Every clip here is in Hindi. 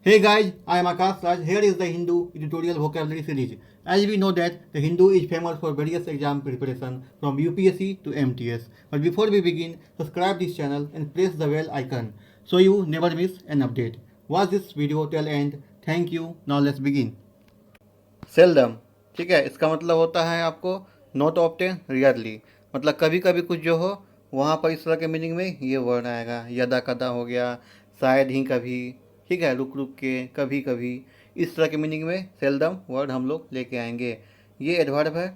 Hey guys, I am Akash Raj. Here is the Hindu editorial vocabulary series. As we know that the Hindu is famous for various exam preparation from UPSC to MTS. But before we begin, subscribe this channel and press the bell icon so you never miss an update. Watch this video till end. Thank you. Now let's begin. Seldom, ठीक है, इसका मतलब होता है आपको नॉट ऑफ्टेन, रियरली, मतलब कभी कभी कुछ जो हो वहाँ पर इस तरह के मीनिंग में ये वर्ड आएगा। यदा कदा हो गया, शायद ही कभी, ठीक है, रुक रुक के, कभी कभी, इस तरह के मीनिंग में सेल्डम वर्ड हम लोग लेके आएंगे। ये एडवर्ब है।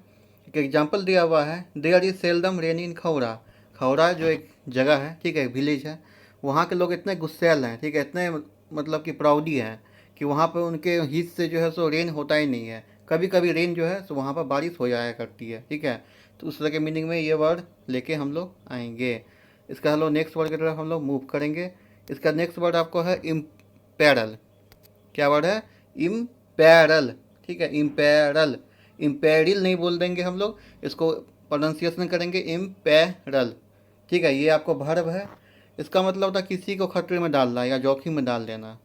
एक एग्जाम्पल दिया हुआ है, देयर इज सेल्डम रेन इन खौरा। खौरा जो एक जगह है, ठीक है, विलेज है, वहाँ के लोग इतने गुस्सैल हैं, ठीक है, इतने मतलब कि प्राउडी हैं कि वहाँ पर उनके हित से जो है सो रेन होता ही नहीं है। कभी कभी रेन जो है सो वहाँ पर बारिश हो जाया करती है, ठीक है। तो उस तरह के मीनिंग में ये वर्ड लेके हम लोग आएंगे। इसका हम लोग नेक्स्ट वर्ड की तरफ हम लोग मूव करेंगे। इसका नेक्स्ट वर्ड आपको है इम्पेरल। क्या वर्ड है? इम्पेरल, ठीक है, इम्पेरल। इम्पेरिल नहीं बोल देंगे हम लोग, इसको प्रोनाउंसिएशन करेंगे इम्पेरल, ठीक है। ये आपको वर्ब है। इसका मतलब होता है किसी को खतरे में डालना या जोखिम में डाल देना।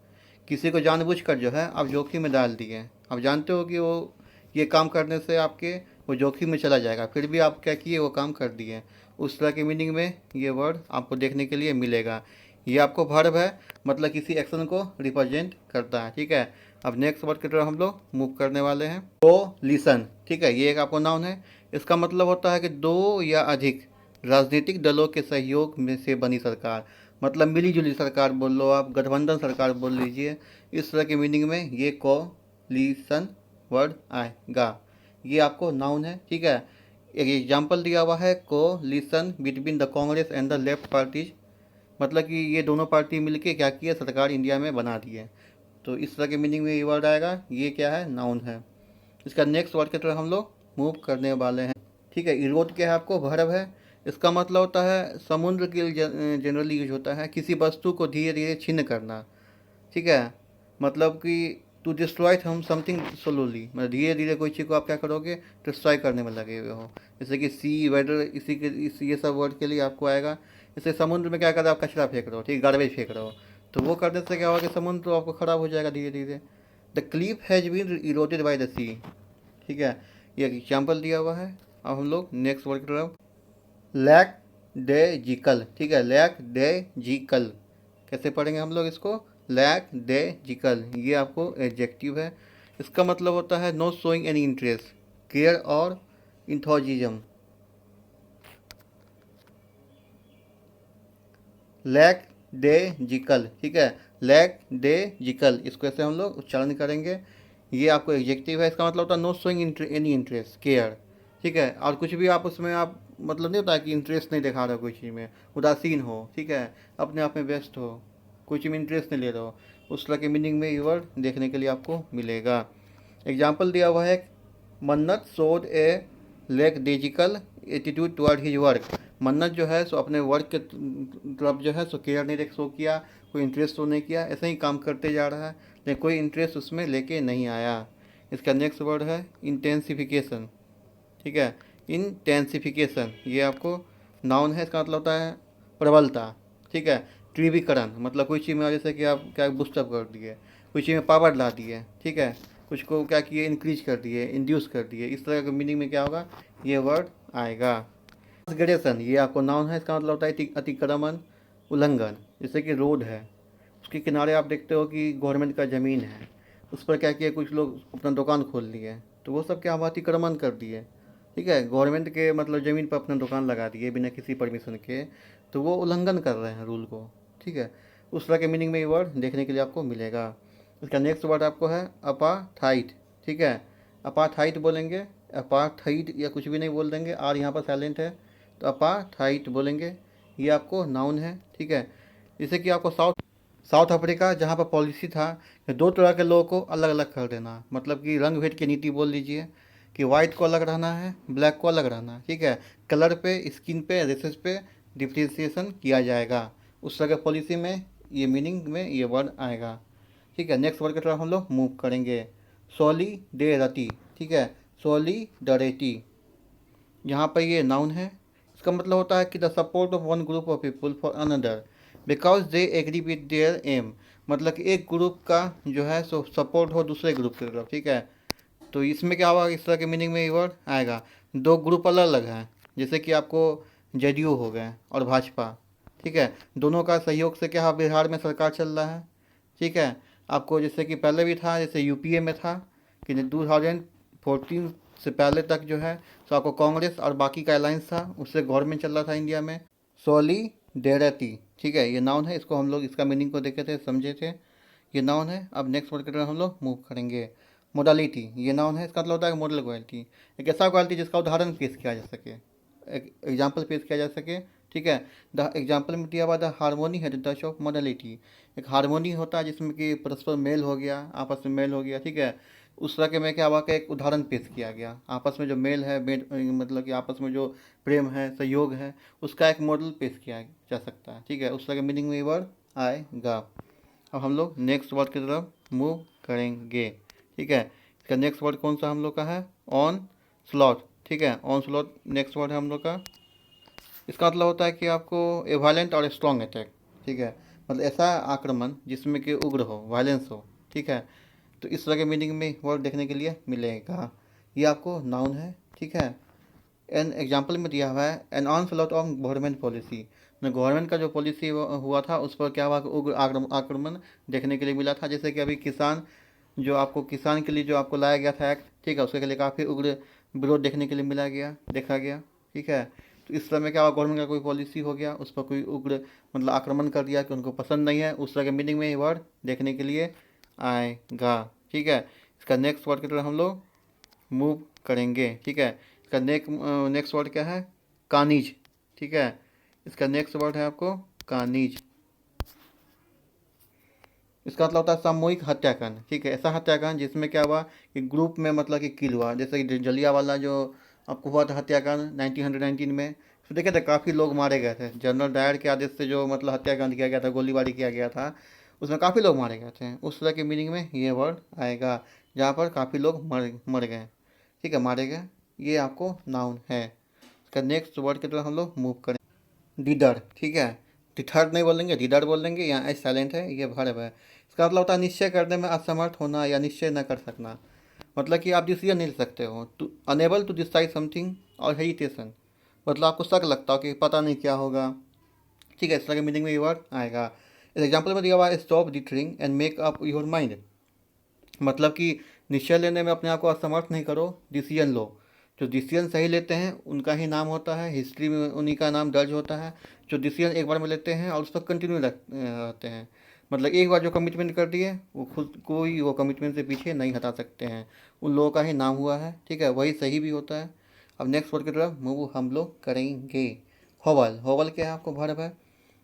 किसी को जानबूझकर जो है आप जोखिम में डाल दिए। आप जानते हो कि वो ये काम करने से आपके वो जोखिम में चला जाएगा, फिर भी आप क्या किए, वो काम कर दिए। उस तरह के मीनिंग में ये वर्ड आपको देखने के लिए मिलेगा। ये आपको वर्ब है, मतलब किसी एक्शन को रिप्रेजेंट करता है, ठीक है। अब नेक्स्ट वर्ड की तरफ हम लोग मूव करने वाले हैं। कोलिशन, ठीक है, ये एक आपको नाउन है। इसका मतलब होता है कि दो या अधिक राजनीतिक दलों के सहयोग में से बनी सरकार, मतलब मिली जुली सरकार बोल लो आप, गठबंधन सरकार बोल लीजिए। इस तरह के मीनिंग में ये कोलिशन वर्ड आएगा। ये आपको नाउन है, ठीक है। एक एग्जाम्पल दिया हुआ है, coalition between the Congress and the left parties, मतलब कि ये दोनों पार्टी मिलके क्या किए, सरकार इंडिया में बना दी है। तो इस तरह के मीनिंग में ये वर्ड आएगा। ये क्या है? नाउन है। इसका नेक्स्ट वर्ड की तरफ हम लोग मूव करने वाले हैं, ठीक है। इरोड क्या है? आपको वर्ब है। इसका मतलब होता है समुद्र के लिए जनरली यूज होता है किसी वस्तु को धीरे धीरे छिन्न करना, ठीक है। मतलब कि टू डिस्ट्रॉय हम समथिंग स्लोली, मतलब धीरे धीरे कोई चीज़ को आप क्या करोगे, डिस्ट्रॉय करने में लगे हुए हो। जैसे कि सी वेदर, इसी के ये सब वर्ड के लिए आपको आएगा। जैसे समुद्र में क्या कर रहे हो आप, कचरा फेंक रहे हो, ठीक, गार्बेज फेंक रहे हो, तो वो करने से क्या होगा कि समुद्र तो आपको ख़राब हो जाएगा धीरे धीरे। The cliff has been eroded by the sea, ठीक है। ये एग्जाम्पल दिया हुआ है। अब हम लोग नेक्स्ट वर्ड की तरफ, लैक डेजिकल, ठीक है, लैक डेजिकल। कैसे पढ़ेंगे हम लोग इसको? लैक डेजिकल, ये आपको एडजेक्टिव है। इसका मतलब होता है know showing any interest, care और इंथोजिज्म। लैक डेजिकल, ठीक है, लैक डेजिकल, इसको ऐसे हम लोग उच्चारण करेंगे। ये आपको एडजेक्टिव है। इसका मतलब होता है know showing any interest, care, ठीक है। और कुछ भी आप उसमें आप मतलब नहीं होता कि इंटरेस्ट नहीं दिखा रहे हो कोई चीज़ में, उदासीन हो, ठीक है, अपने आप में व्यस्त हो, कोई चीज़ में इंटरेस्ट नहीं ले रहे हो, उस तरह के मीनिंग में ये वर्ड देखने के लिए आपको मिलेगा। एग्जाम्पल दिया हुआ है, मन्नत शोड ए लेकडेजिकल एटीट्यूड टुवर्ड हिज वर्क। मन्नत जो है सो अपने वर्क के तरफ जो है सो केयर नहीं शो किया, कोई इंटरेस्ट शो नहीं किया, ऐसे ही काम करते जा रहा है, लेकिन कोई इंटरेस्ट उसमें लेके नहीं आया। इसका नेक्स्ट वर्ड है इंटेंसिफिकेशन, ठीक है, इंटेंसिफिकेशन, ये आपको नाउन है। इसका मतलब होता है प्रबलता, ठीक है। त्रिवीकरण, मतलब कोई चीज़ में जैसे कि आप क्या बूस्टअप कर दिए, कोई चीज़ में पावर ला दिए, ठीक है, कुछ को क्या किए, इंक्रीज कर दिए, इंड्यूस कर दिए, इस तरह का मीनिंग में क्या होगा, ये वर्ड आएगा। ट्रांसग्रेशन, ये आपको नाउन है। इसका मतलब होता है अतिक्रमण, उल्लंघन। जैसे कि रोड है, उसके किनारे आप देखते हो कि गवर्नमेंट का ज़मीन है, उस पर क्या किया, कुछ लोग अपना दुकान खोल लिए, तो वो सब क्या हुआ, अतिक्रमण कर दिए, ठीक है, गवर्नमेंट के मतलब ज़मीन पर अपना दुकान लगा दिए बिना किसी परमिशन के, तो वो उल्लंघन कर रहे हैं रूल को, ठीक है। उस तरह के मीनिंग में ये वर्ड देखने के लिए आपको मिलेगा। इसका नेक्स्ट वर्ड आपको है अपार्थाइड, ठीक है। अपार्थाइड बोलेंगे, अपार्थाइड या कुछ भी नहीं बोल देंगे, आर यहाँ पर साइलेंट है, तो अपार्थाइड बोलेंगे। ये आपको नाउन है, ठीक है। जैसे कि आपको साउथ अफ्रीका जहाँ पर पॉलिसी था कि दो तरह के लोगों को अलग अलग कर देना, मतलब कि रंग भेद की नीति बोल लीजिए, कि वाइट को अलग रहना है, ब्लैक को अलग रहना है, ठीक है। कलर पे, स्किन पे, रेसेस पे डिफ्रेंशिएशन किया जाएगा। उस तरह के पॉलिसी में ये मीनिंग में ये वर्ड आएगा, ठीक है। नेक्स्ट वर्ड की तरफ हम लोग मूव करेंगे, सॉलिडेरिटी, ठीक है, सॉलिडरिटी, यहाँ पर ये नाउन है। इसका मतलब होता है कि the support of one group of people for another because they agree with their aim, मतलब कि एक ग्रुप का जो है सो सपोर्ट हो दूसरे ग्रुप की तरफ, ठीक है। तो इसमें क्या होगा, इस तरह के मीनिंग में ये वर्ड आएगा। दो ग्रुप अलग अलग हैं, जैसे कि आपको जेडीयू हो गए और भाजपा, ठीक है। दोनों का सहयोग से क्या बिहार में सरकार चल रहा है, ठीक है। आपको जैसे कि पहले भी था, जैसे यूपीए में था कि 2014 से पहले तक जो है तो आपको कांग्रेस और बाकी का अलायंस था, उससे गवर्नमेंट चल रहा था इंडिया में। सॉलिडेरिटी, ठीक है, ये नाउन है। इसको हम लोग इसका मीनिंग को देखे थे, समझे थे, ये नाउन है। अब नेक्स्ट वर्ड की तरफ हम लोग मूव करेंगे। मोडालिटी, ये नाउन है। इसका मतलब होता है मॉडल क्वालिटी, एक ऐसा क्वालिटी जिसका उदाहरण पेश किया जा सके, एक एग्जाम्पल पेश किया जा सके, ठीक है। द एग्जाम्पल में दिया हुआ द हारमोनी है द टच ऑफ मॉडलिटी। एक हारमोनी होता है जिसमें कि परस्पर मेल हो गया, आपस में मेल हो गया, ठीक है। उस तरह के में क्या हुआ कि एक उदाहरण पेश किया गया, आपस में जो मेल है, मतलब कि आपस में जो प्रेम है, सहयोग है, उसका एक मॉडल पेश किया जा सकता है, ठीक है। उस तरह के मीनिंग में ये वर्ड आएगा। अब हम लोग नेक्स्ट वर्ड की तरफ मूव करेंगे, ठीक है। इसका नेक्स्ट वर्ड कौन सा हम लोग का है, ऑन स्लॉट, ठीक है। ऑन स्लॉट नेक्स्ट वर्ड है हम लोग का। इसका मतलब होता है कि आपको ए वायलेंट और स्ट्रॉन्ग अटैक, ठीक है। मतलब ऐसा आक्रमण जिसमें कि उग्र हो, वायलेंस हो, ठीक है। तो इस तरह के मीनिंग में वर्ड देखने के लिए मिलेगा। ये आपको नाउन है, ठीक है। एन एग्जाम्पल में दिया हुआ है an onslaught of government policy. Government का जो पॉलिसी हुआ था उस पर क्या हुआ कि उग्र आक्रमण देखने के लिए मिला था। जैसे कि अभी किसान, जो आपको किसान के लिए जो आपको लाया गया था एक्ट, ठीक है, उसके लिए काफ़ी उग्र विरोध देखने के लिए देखा गया, ठीक है। तो इस समय क्या हुआ, गवर्नमेंट का कोई पॉलिसी हो गया, उस पर कोई उग्र मतलब आक्रमण कर दिया कि उनको पसंद नहीं है, उस तरह के मीनिंग में ये वर्ड देखने के लिए आएगा, ठीक है। इसका नेक्स्ट वर्ड की तरफ हम लोग मूव करेंगे, ठीक है। इसका नेक्स्ट वर्ड क्या है, कानीज, ठीक है। इसका नेक्स्ट वर्ड है आपको कानीज। इसका मतलब होता है सामूहिक हत्याकांड, ठीक है। ऐसा हत्याकांड जिसमें क्या हुआ कि ग्रुप में मतलब कि किल हुआ, जैसे कि जलियांवाला जो आपको हुआ था हत्याकांड 1919 में। तो देखे थे काफ़ी लोग मारे गए थे, जनरल डायर के आदेश से जो मतलब हत्याकांड किया गया था, गोलीबारी किया गया था, उसमें काफ़ी लोग मारे गए थे। उस तरह के मीनिंग में ये वर्ड आएगा, जहाँ पर काफ़ी लोग मर गए, ठीक है, मारे गए। ये आपको नाउन है। इसका नेक्स्ट वर्ड की तरफ हम लोग मूव करें, डिडर, ठीक है। डिडर नहीं बोलेंगे, डिडर बोलेंगे, यहाँ एच साइलेंट है, ये वर्ब है। इसका मतलब होता है निश्चय करने में असमर्थ होना या निश्चय न कर सकना, मतलब कि आप डिसीजन नहीं ले सकते हो, to unable to decide something और हेजिटेशन, मतलब आपको शक लगता हो कि पता नहीं क्या होगा, ठीक है। इस तरह के मीनिंग में ये वर्ड आएगा। इस एग्जाम्पल में दिया हुआ है stop dithering and make up your mind, मतलब कि निश्चय लेने में अपने आप को असमर्थ नहीं करो, डिसीजन लो। जो डिसीजन सही लेते हैं उनका ही नाम होता है, हिस्ट्री में उन्हीं का नाम दर्ज होता है, जो डिसीजन एक बार में लेते हैं और उस पर कंटिन्यू रहते हैं। मतलब एक बार जो कमिटमेंट कर दिए वो खुद कोई वो कमिटमेंट से पीछे नहीं हटा सकते हैं, उन लोगों का ही नाम हुआ है, ठीक है। वही सही भी होता है। अब नेक्स्ट वर्ड की तरफ मूव हम लोग करेंगे। होवल, होवल क्या है, आपको वर्ब है।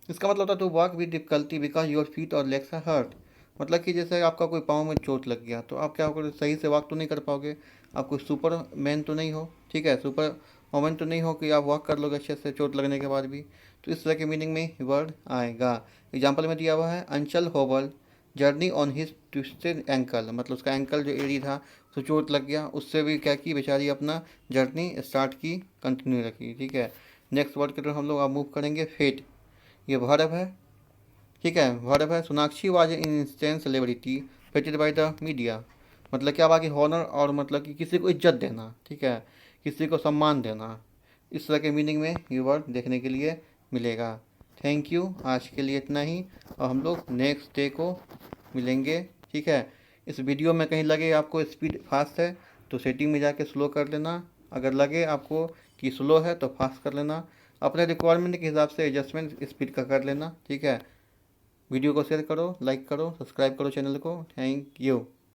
इसका मतलब होता है to walk with difficulty because your feet or legs are hurt, मतलब कि जैसे आपका कोई पाँव में चोट लग गया तो आप क्या करोगे, सही से वॉक तो नहीं कर पाओगे, आप कोई सुपर मैन तो नहीं हो, ठीक है, सुपर वोमेन तो नहीं हो कि आप वॉक कर लोगे अच्छे से चोट लगने के बाद भी। तो इस तरह के मीनिंग में वर्ड आएगा। एग्जाम्पल में दिया हुआ है अंचल होवल journey on his twisted ankle, मतलब उसका एंकल जो एड़ी था तो चोट लग गया, उससे भी क्या की बेचारी अपना जर्नी स्टार्ट की, कंटिन्यू रखी, ठीक है। नेक्स्ट वर्ड की तरफ हम लोग अब मूव करेंगे, फेट, ये वर्ब है, ठीक है, वर्ब है। Sonakshi was in instant celebrity फेटेड by the media, मतलब क्या बाकी हॉनर और मतलब कि किसी को इज्जत देना, ठीक है, किसी को सम्मान देना। इस तरह के मीनिंग में ये वर्ड देखने के लिए मिलेगा। थैंक यू, आज के लिए इतना ही, और हम लोग नेक्स्ट डे को मिलेंगे, ठीक है। इस वीडियो में कहीं लगे आपको स्पीड फास्ट है तो सेटिंग में जाके स्लो कर लेना, अगर लगे आपको कि स्लो है तो फास्ट कर लेना, अपने रिक्वायरमेंट के हिसाब से एडजस्टमेंट स्पीड का कर लेना, ठीक है। वीडियो को शेयर करो, लाइक करो, सब्सक्राइब करो चैनल को। Thank you.